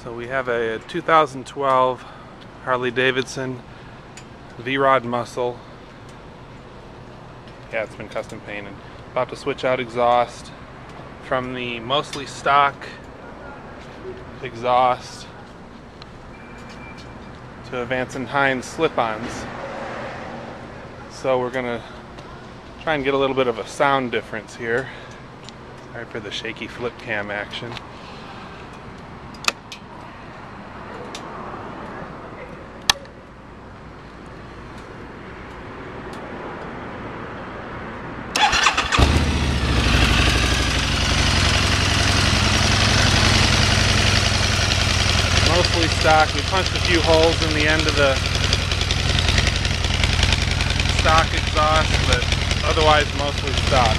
So we have a 2012 Harley Davidson V-Rod muscle. Yeah, it's been custom painted. About to switch out exhaust from the mostly stock exhaust to a Vance Hines slip-ons. So we're gonna try and get a little bit of a sound difference here. Sorry for the shaky flip cam action. Mostly stock. We punched a few holes in the end of the stock exhaust, but otherwise mostly stock.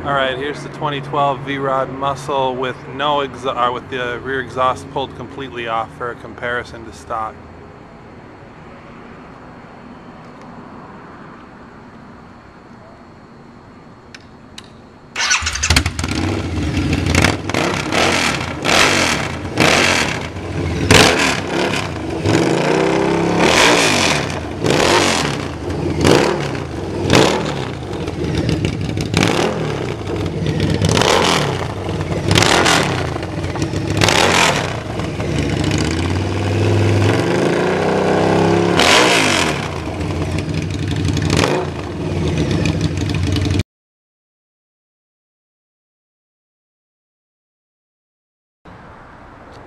Alright, here's the 2012 V-Rod muscle with with the rear exhaust pulled completely off for a comparison to stock.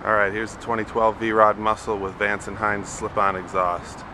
Alright, here's the 2012 V-Rod muscle with Vance Hines slip-on exhaust.